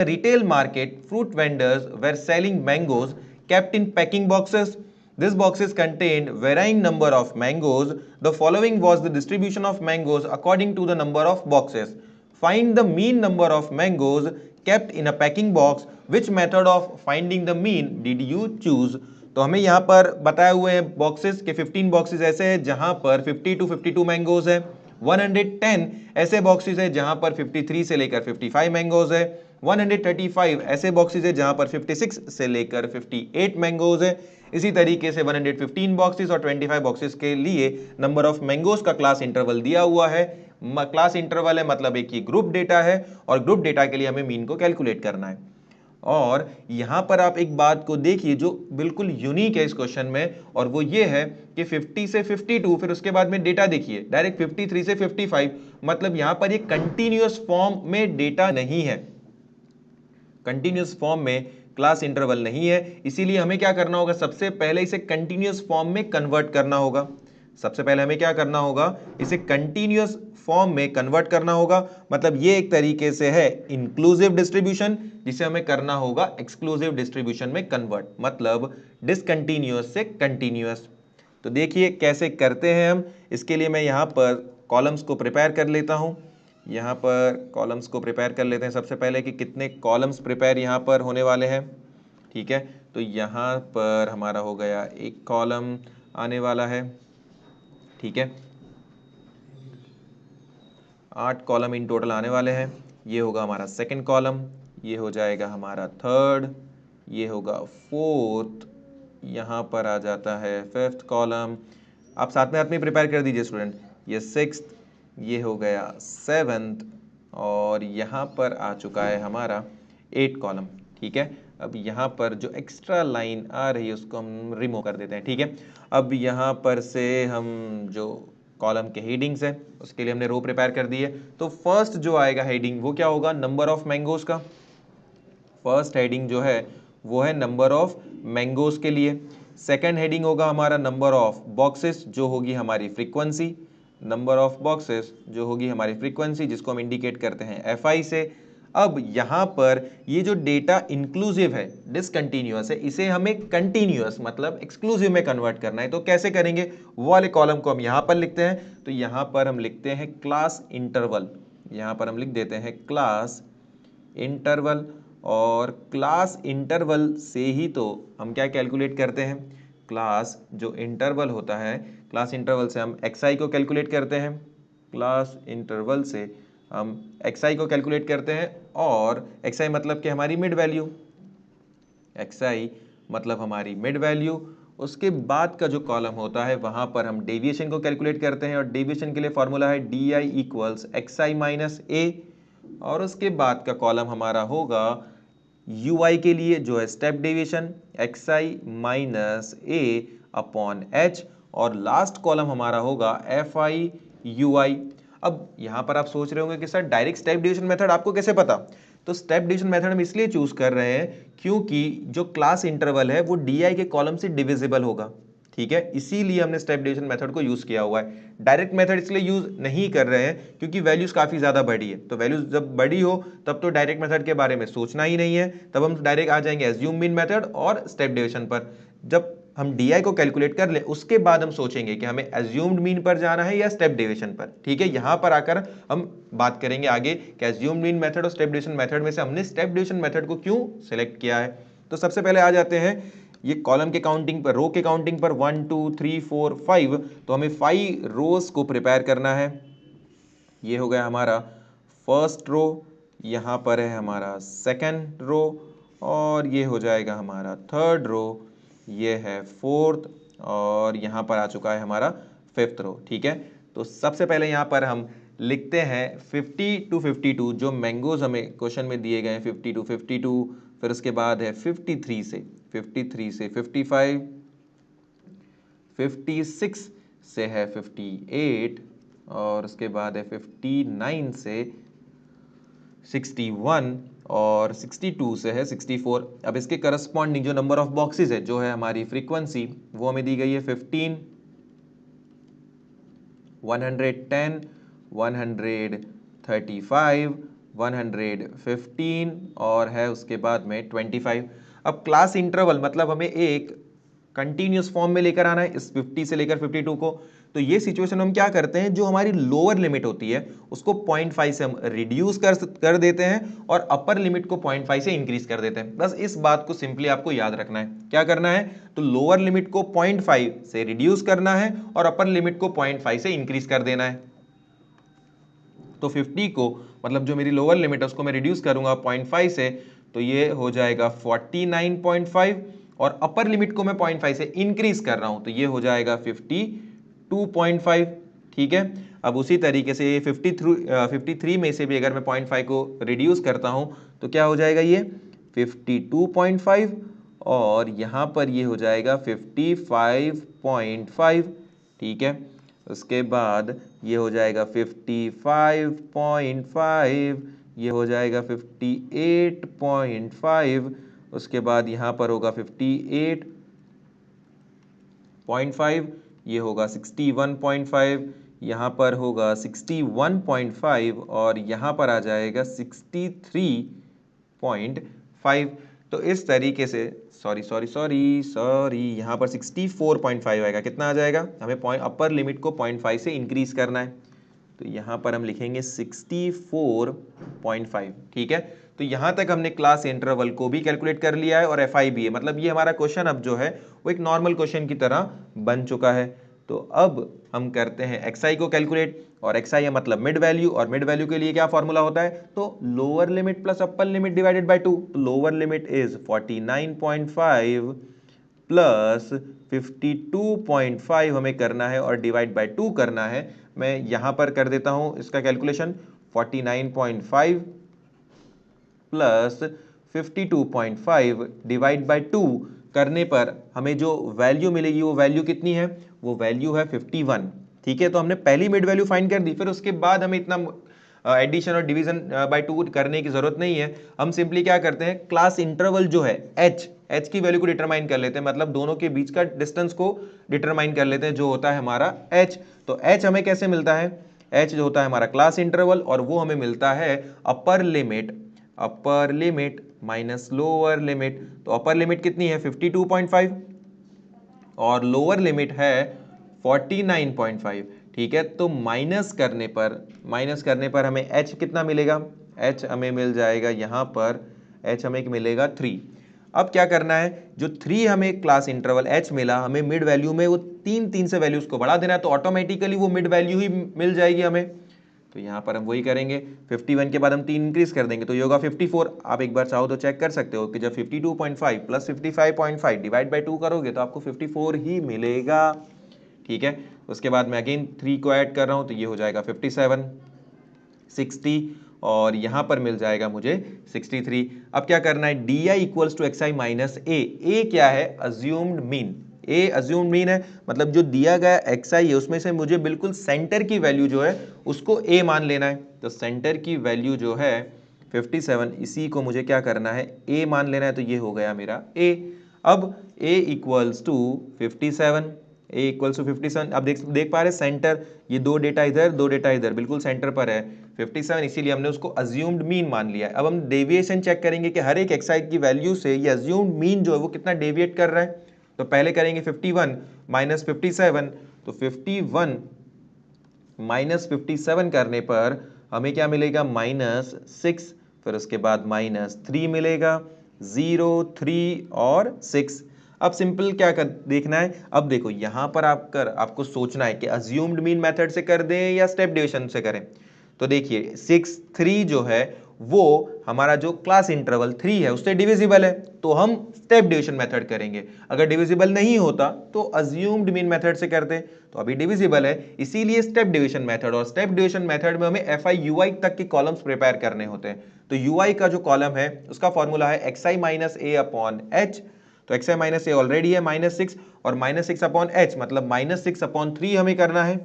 retail market, fruit vendors were selling mangoes kept in packing boxes. These boxes contained varying number of mangoes. The following was the distribution of mangoes according to the number of boxes. Find the mean number of mangoes kept in a packing box. Which method of finding the mean did you choose? तो हमें यहाँ पर बताए हुए हैं boxes के 15 boxes ऐसे हैं जहां पर 50 to 52 मैंगोज है, 110 ऐसे बॉक्सेस है जहां पर 53 से लेकर 55 मैंगोज है, 135 ऐसे बॉक्सेस है जहां पर 56 से लेकर 58 मैंगोज है। इसी तरीके से 115 बॉक्सेस और 25 बॉक्सेस के लिए नंबर ऑफ मैंगोज का क्लास इंटरवल दिया हुआ है। क्लास इंटरवल है मतलब एक ही ग्रुप डेटा है और ग्रुप डेटा के लिए हमें मीन को कैलकुलेट करना है। और यहां पर आप एक बात को देखिए जो बिल्कुल यूनिक है इस क्वेश्चन में, और वो ये है कि 50 से 52, फिर उसके बाद में डेटा देखिए डायरेक्ट 53 से 55, मतलब यहां पर ये कंटिन्यूअस फॉर्म में डेटा नहीं है, कंटिन्यूअस फॉर्म में क्लास इंटरवल नहीं है। इसीलिए हमें क्या करना होगा, सबसे पहले इसे कंटिन्यूअस फॉर्म में कन्वर्ट करना होगा। सबसे पहले हमें क्या करना होगा, इसे कंटिन्यूअस फॉर्म में कन्वर्ट करना होगा। मतलब ये एक तरीके से है इंक्लूसिव डिस्ट्रीब्यूशन, जिसे हमें करना होगा एक्सक्लूसिव डिस्ट्रीब्यूशन में कन्वर्ट, मतलब डिसकंटिन्यूअस से कंटिन्यूअस। तो देखिए कैसे करते हैं हम। इसके लिए मैं यहाँ पर कॉलम्स को प्रिपेयर कर लेता हूँ। यहाँ पर कॉलम्स को प्रिपेयर कर लेते हैं सबसे पहले कि कितने कॉलम्स प्रिपेयर यहाँ पर होने वाले हैं। ठीक है, तो यहाँ पर हमारा हो गया एक कॉलम आने वाला है। ठीक है, 8 कॉलम इन टोटल आने वाले हैं। ये होगा हमारा सेकंड कॉलम, ये हो जाएगा हमारा थर्ड, ये होगा फोर्थ, यहाँ पर आ जाता है फिफ्थ कॉलम। आप साथ में प्रिपेयर कर दीजिए स्टूडेंट। ये सिक्स्थ, ये हो गया सेवन्थ, और यहाँ पर आ चुका है हमारा 8 कॉलम। ठीक है, अब यहाँ पर जो एक्स्ट्रा लाइन आ रही है उसको हम रिमूव कर देते हैं। ठीक है, अब यहाँ पर से हम जो कॉलम के हेडिंग्स है उसके लिए हमने रो प्रिपेयर कर दी है। तो फर्स्ट जो आएगा हेडिंग वो क्या होगा, नंबर ऑफ मैंगोज का। फर्स्ट हेडिंग जो है वो है नंबर ऑफ मैंगोज के लिए। सेकंड हेडिंग होगा हमारा नंबर ऑफ बॉक्सेस, जो होगी हमारी फ्रीक्वेंसी। नंबर ऑफ बॉक्सेस जो होगी हमारी फ्रीक्वेंसी, जिसको हम इंडिकेट करते हैं एफआई से। अब यहां पर ये जो डेटा इंक्लूसिव है, डिसकंटिन्यूअस है, इसे हमें कंटिन्यूअस मतलब एक्सक्लूसिव में कन्वर्ट करना है। तो कैसे करेंगे, वो वाले कॉलम को हम यहां पर लिखते हैं। तो यहां पर हम लिखते हैं क्लास इंटरवल, यहां पर हम लिख देते हैं क्लास इंटरवल। और क्लास इंटरवल से ही तो हम क्या कैलकुलेट करते हैं, क्लास जो इंटरवल होता है, क्लास इंटरवल से हम एक्सआई को कैलकुलेट करते हैं। क्लास इंटरवल से हम एक्सआई को कैलकुलेट करते हैं, और एक्सआई मतलब कि हमारी मिड वैल्यू, एक्सआई मतलब हमारी मिड वैल्यू। उसके बाद का जो कॉलम होता है वहां पर हम डेविएशन को कैलकुलेट करते हैं, और डेविएशन के लिए फॉर्मूला है D I equals X I minus A. और उसके बाद का कॉलम हमारा होगा यू आई के लिए जो है step deviation, x I minus A upon H. और लास्ट कॉलम हमारा होगा एफ आई यू आई। अब यहां पर आप सोच रहे होंगे कि sir direct step division method आपको कैसे पता। तो स्टेप डिवीजन मेथड हम इसलिए चूज कर रहे हैं क्योंकि जो क्लास इंटरवल है वो डी आई के कॉलम से डिविजिबल होगा। ठीक है, इसीलिए हमने स्टेप डिवीजन मेथड को यूज किया हुआ है। डायरेक्ट मेथड इसलिए यूज नहीं कर रहे हैं क्योंकि वैल्यूज काफी ज्यादा बड़ी है। तो वैल्यूज जब बड़ी हो तब तो डायरेक्ट मेथड के बारे में सोचना ही नहीं है, तब हम डायरेक्ट आ जाएंगे एज्यूम मीन मेथड और स्टेप डिवीजन पर। जब हम डी को कैलकुलेट कर ले उसके बाद हम सोचेंगे कि हमें एज्यूम्ड मीन पर जाना है या स्टेप डेविएशन पर। ठीक है, यहां पर आकर हम बात करेंगे आगे कि एज्यूम्ड मीन मेथड और स्टेप डेविएशन मेथड में से हमने स्टेप डेविएशन मेथड को क्यों सिलेक्ट किया है। तो सबसे पहले आ जाते हैं ये कॉलम के काउंटिंग पर, रो के काउंटिंग पर 1 2 3 4 5। तो हमें 5 रोज को प्रिपेयर करना है। ये हो गया हमारा फर्स्ट रो, यहाँ पर है हमारा सेकंड रो, और ये हो जाएगा हमारा थर्ड रो, ये है फोर्थ, और यहाँ पर आ चुका है हमारा फिफ्थ रो। ठीक है, तो सबसे पहले यहाँ पर हम लिखते हैं 50 to 52 जो मैंगोज हमें क्वेश्चन में दिए गए हैं, 50 to 52। फिर उसके बाद है 53 से 55, 56 से है 58, और उसके बाद है 59 से 61, और 62 से है 64। अब इसके करस्पॉन्डिंग जो नंबर ऑफ बॉक्सेस है, जो है हमारी फ्रीक्वेंसी, वो हमें दी गई है 15, 110, 135 115 और है उसके बाद में 25। अब क्लास इंटरवल मतलब हमें एक कंटिन्यूस फॉर्म में लेकर आना है इस 50 से लेकर 52 को। तो ये सिचुएशन हम क्या करते हैं, जो हमारी लोअर लिमिट होती है उसको 0.5 से हम रिड्यूस कर देते हैं और अपर लिमिट को 0.5 से इंक्रीज कर देते हैं। बस इस बात को सिंपली आपको याद रखना है। क्या करना है, तो लोअर लिमिट को 0.5 से रिड्यूस करना है और अपर लिमिट को 0.5 से इंक्रीज कर देना है। तो 50 को मतलब जो मेरी लोअर लिमिट है उसको मैं रिड्यूस करूंगा 0.5 से, तो ये हो जाएगा 49.5 और अपर लिमिट को मैं 0.5 से इंक्रीज कर रहा हूं तो ये हो जाएगा 52.5। ठीक है, अब उसी तरीके से 53 में से भी अगर मैं 0.5 को रिड्यूस करता हूं तो क्या हो जाएगा, ये 52.5 और यहां पर ये हो जाएगा 55.5। ठीक है, उसके बाद ये हो जाएगा 55.5, ये हो जाएगा 58.5, उसके बाद यहाँ पर होगा 58.5, ये होगा 61.5, यहाँ पर होगा 61.5 और यहाँ पर आ जाएगा 63.5। तो इस तरीके से सॉरी यहाँ पर 64.5 आएगा। कितना आ जाएगा, हमें अपर लिमिट को 0.5 से इंक्रीज करना है तो यहाँ पर हम लिखेंगे 64.5। ठीक है, तो यहाँ तक हमने क्लास इंटरवल को भी कैलकुलेट कर लिया है और एफआई भी है। मतलब ये हमारा क्वेश्चन अब जो है वो एक नॉर्मल क्वेश्चन की तरह बन चुका है। तो अब हम करते हैं एक्सआई को कैलकुलेट, और एक्सआई है मतलब मिड वैल्यू, और मिड वैल्यू के लिए क्या फॉर्मूला होता है, तो lower limit plus upper limit divided by 2। तो लोअर लिमिट इज 49.5 प्लस 52.5 हमें करना है और डिवाइड बाय 2 करना है। मैं यहां पर कर देता हूं इसका कैलकुलेशन, 49.5 प्लस 52.5 डिवाइड बाय 2 करने पर हमें जो वैल्यू मिलेगी वो वैल्यू कितनी है, वो वैल्यू है 51। ठीक है, तो हमने पहली मिड वैल्यू फाइंड कर दी, फिर उसके बाद हमें इतना एडिशन और डिवीजन बाय 2 करने की जरूरत नहीं है। हम सिंपली क्या करते हैं, क्लास इंटरवल जो है एच की वैल्यू को डिटरमाइन कर लेते हैं, मतलब दोनों के बीच का डिस्टेंस को डिटरमाइन कर लेते हैं जो होता है हमारा एच। तो एच हमें कैसे मिलता है, एच जो होता है हमारा क्लास इंटरवल और वो हमें मिलता है upper limit minus lower limit. तो अपर लिमिट कितनी है 52.5 और लोअर लिमिट है 49.5। ठीक है, तो माइनस करने पर हमें h कितना मिलेगा, h हमें मिल जाएगा यहाँ पर, h हमें मिलेगा 3। अब क्या करना है, जो 3 हमें क्लास इंटरवल h मिला, हमें मिड वैल्यू में वो 3 से वैल्यूज को बढ़ा देना है तो ऑटोमेटिकली वो मिड वैल्यू ही मिल जाएगी हमें। तो यहाँ पर हम वही करेंगे, 51 के बाद हम 3 इंक्रीज कर देंगे तो ये होगा 54। आप एक बार चाहो तो चेक कर सकते हो कि जब 52.5 प्लस 55.5 डिवाइड बाय 2 करोगे तो आपको 54 ही मिलेगा। ठीक है, उसके बाद मैं अगेन 3 को ऐड कर रहा हूँ तो ये हो जाएगा 57, 60 और यहाँ पर मिल जाएगा मुझे 63। अब क्या करना है, D I equals to X I minus A क्या है, assumed mean. A assumed mean है, मतलब जो दिया गया एक्स आई है उसमें से मुझे बिल्कुल सेंटर की वैल्यू जो है उसको ए मान लेना है। तो सेंटर की वैल्यू जो है 57, इसी को मुझे क्या करना है, ए मान लेना है, तो ये हो गया मेरा ए। अब A equals to 57, A equals to 57। अब देख पा रहे सेंटर, ये दो डेटा इधर बिल्कुल सेंटर पर है 57, इसीलिए हमने उसको अज्यूम्ड मीन मान लिया है। अब हम डेविएशन चेक करेंगे कि हर एक एक्साइड की वैल्यू से ये अज्यूम्ड मीन जो है वो कितना डेविएट कर रहा है। तो पहले करेंगे 51 माइनस 57, तो 51 माइनस 57 करने पर हमें क्या मिलेगा, -6, फिर उसके बाद -3 मिलेगा, 0, 3 और 6। अब सिंपल क्या देखना है, अब देखो यहाँ पर आपको सोचना है कि अज्यूम्ड मीन मेथड से कर दें या स्टेप डिवीजन से करें। तो देखिए 6, 3 जो है वो हमारा जो क्लास इंटरवल 3 है उससे डिविजिबल है, तो हम स्टेप डिवीजन मेथड करेंगे। अगर डिविजिबल नहीं होता तो अज्यूम्ड मीन मेथड से करते, तो अभी डिविजिबल है इसीलिए स्टेप डिवीजन मेथड। और स्टेप डिवीजन मेथड में हमें एफ आई यू आई तक के कॉलम्स प्रिपेयर करने होते हैं। तो यू आई का जो कॉलम है उसका फॉर्मूला है x I minus A upon H. तो x I minus A already है -6 और -6 अपॉन एच मतलब -6 अपॉन 3 हमें करना है।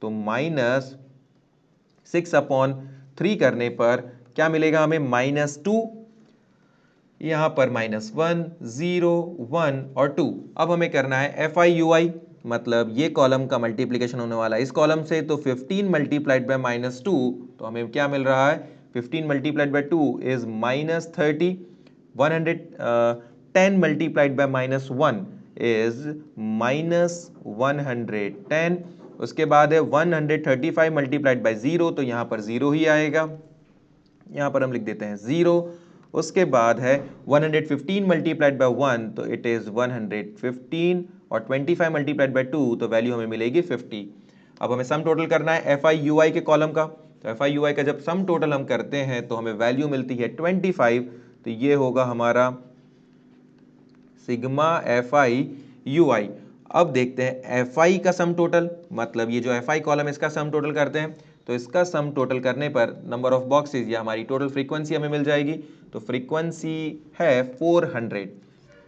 तो -6 अपॉन 3 करने पर क्या मिलेगा हमें, -2, यहां पर -1, 0, 1 और 2। अब हमें करना है एफ आई यू आई, मतलब ये कॉलम का मल्टीप्लीकेशन होने वाला है इस कॉलम से, तो 15 मल्टीप्लाइड बाय -2 तो हमें क्या मिल रहा है 15 multiplied by 2 is -30, 110 multiplied by -1 is -110। उसके बाद है 135 मल्टीप्लाइड बाय 0, तो यहाँ पर 0 ही आएगा, यहाँ पर हम लिख देते हैं 0। उसके बाद है 115 मल्टीप्लाइड बाय 1, तो इट इज़ 115, और 25 मल्टीप्लाइड बाय 2, तो वैल्यू हमें मिलेगी 50। अब हमें सम टोटल करना है एफ आई यू आई के कॉलम का, तो एफ आई यू आई का जब सम टोटल हम करते हैं तो हमें वैल्यू मिलती है 25, तो ये होगा हमारा सिग्मा एफ आई यू आई। अब देखते हैं एफ आई का सम टोटल, मतलब ये जो एफ आई कॉलम इसका सम टोटल करते हैं, तो इसका सम टोटल करने पर नंबर ऑफ बॉक्सेस या हमारी टोटल फ्रीक्वेंसी हमें मिल जाएगी। तो फ्रीक्वेंसी है 400,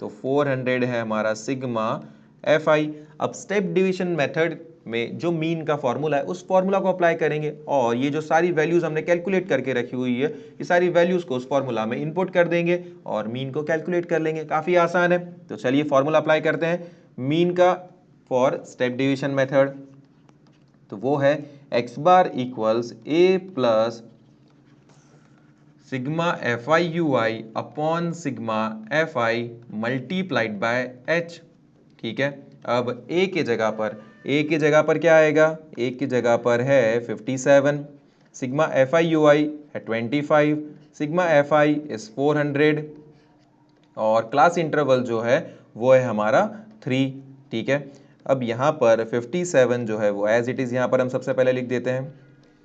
तो 400 है हमारा सिग्मा एफ आई। अब स्टेप डिवीजन मेथड में जो मीन का फॉर्मूला है उस फॉर्मूला को अप्लाई करेंगे, और ये जो सारी वैल्यूज हमने कैलकुलेट करके रखी हुई है, ये सारी वैल्यूज को उस फॉर्मूला में इनपुट कर देंगे और मीन को कैलकुलेट कर लेंगे। काफ़ी आसान है। तो चलिए फॉर्मूला अप्लाई करते हैं मीन का फॉर स्टेप डिवीजन मेथड। तो वो है x bar equals a plus sigma F I you I upon sigma F I multiplied by h। ठीक है, अब a की जगह पर क्या आएगा, a की जगह पर है 57, सिग्मा एफ आई यू आई है 25, सिग्मा एफ आई इज 400, और क्लास इंटरवल जो है वो है हमारा 3। ठीक है, अब यहाँ पर 57 जो है वो एज इट इज़ यहाँ पर हम सबसे पहले लिख देते हैं।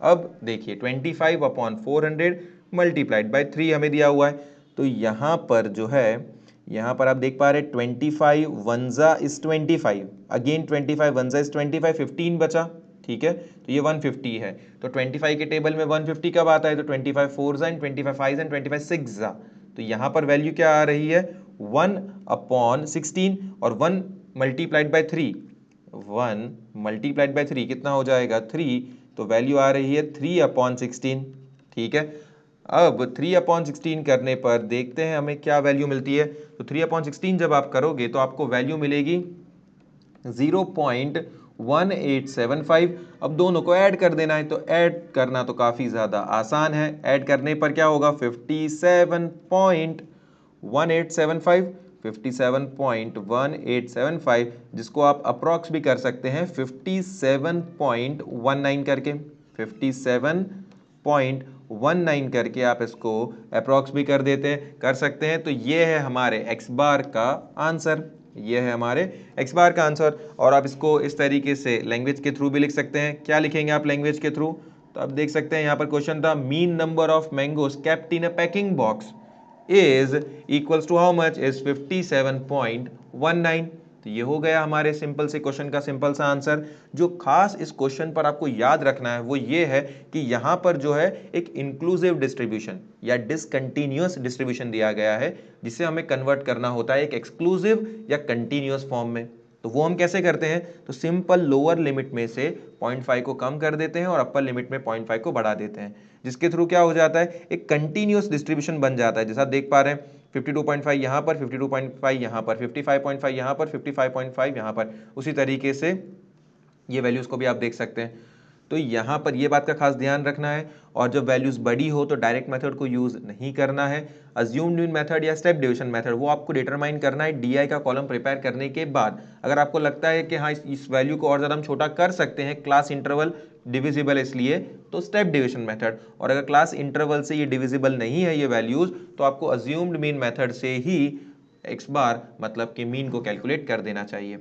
अब देखिए 25 अपॉन 400 मल्टीप्लाइड बाय 3 हमें दिया हुआ है, तो यहाँ पर जो है, यहाँ पर आप देख पा रहे 25 वंजा इज 25, अगेन 25 वंजा इज 25, 15 बचा। ठीक है, तो ये 150 है, तो 25 के टेबल में 150 कब आता है, तो 25 4 जा, 25 5 जा, 25 6 जा, तो यहाँ पर वैल्यू क्या आ रही है 1 अपॉन 16, और 1 मल्टीप्लाइड बाय 3, 1 मल्टीप्लाइड बाय 3 कितना हो जाएगा 3, तो वैल्यू आ रही है 3 अपॉन 16। ठीक है, अब 3 अपॉन 16 करने पर देखते हैं हमें क्या वैल्यू मिलती है। तो 3 अपॉन 16 जब आप करोगे तो आपको वैल्यू मिलेगी 0.1875। अब दोनों को ऐड कर देना है, तो ऐड करना तो काफ़ी ज़्यादा आसान है। ऐड करने पर क्या होगा 57.1875, 57.1875, जिसको आप अप्रॉक्स भी कर सकते हैं 57.19 करके, 57.19 करके आप इसको अप्रॉक्स भी कर सकते हैं। तो ये है हमारे एक्स बार का आंसर, ये है हमारे एक्स बार का आंसर। और आप इसको इस तरीके से लैंग्वेज के थ्रू भी लिख सकते हैं। क्या लिखेंगे आप लैंग्वेज के थ्रू, तो आप देख सकते हैं यहाँ पर क्वेश्चन था mean number of mangoes kept in a packing box is equals to how much, is 57.19। तो ये हो गया हमारे सिंपल से क्वेश्चन का सिंपल सा आंसर। जो खास इस क्वेश्चन पर आपको याद रखना है वो ये है कि यहाँ पर जो है एक इंक्लूसिव डिस्ट्रीब्यूशन या डिसकंटिन्यूअस डिस्ट्रीब्यूशन दिया गया है, जिसे हमें कन्वर्ट करना होता है एक एक्सक्लूसिव या कंटिन्यूअस फॉर्म में। तो वो हम कैसे करते हैं, तो सिंपल लोअर लिमिट में से 0.5 को कम कर देते हैं और अपर लिमिट में 0.5 को बढ़ा देते हैं, जिसके थ्रू क्या हो जाता है एक कंटिन्यूअस डिस्ट्रीब्यूशन बन जाता है। जैसा आप देख पा रहे हैं 52.5 यहाँ पर, 52.5 यहाँ पर, 55.5 यहाँ पर, 55.5 यहाँ पर, उसी तरीके से ये वैल्यूज़ को भी आप देख सकते हैं। तो यहाँ पर ये बात का खास ध्यान रखना है, और जब वैल्यूज़ बड़ी हो तो डायरेक्ट मेथड को यूज़ नहीं करना है। अज्यूम्ड मीन मेथड या स्टेप डिवीजन मेथड वो आपको डिटरमाइन करना है डीआई का कॉलम प्रिपेयर करने के बाद। अगर आपको लगता है कि हाँ इस वैल्यू को और ज़्यादा हम छोटा कर सकते हैं, क्लास इंटरवल डिविजिबल इसलिए, तो स्टेप डिवीजन मेथड, और अगर क्लास इंटरवल से ये डिविजिबल नहीं है ये वैल्यूज़, तो आपको अज्यूम्ड मीन मेथड से ही एक्स बार मतलब कि मीन को कैलकुलेट कर देना चाहिए।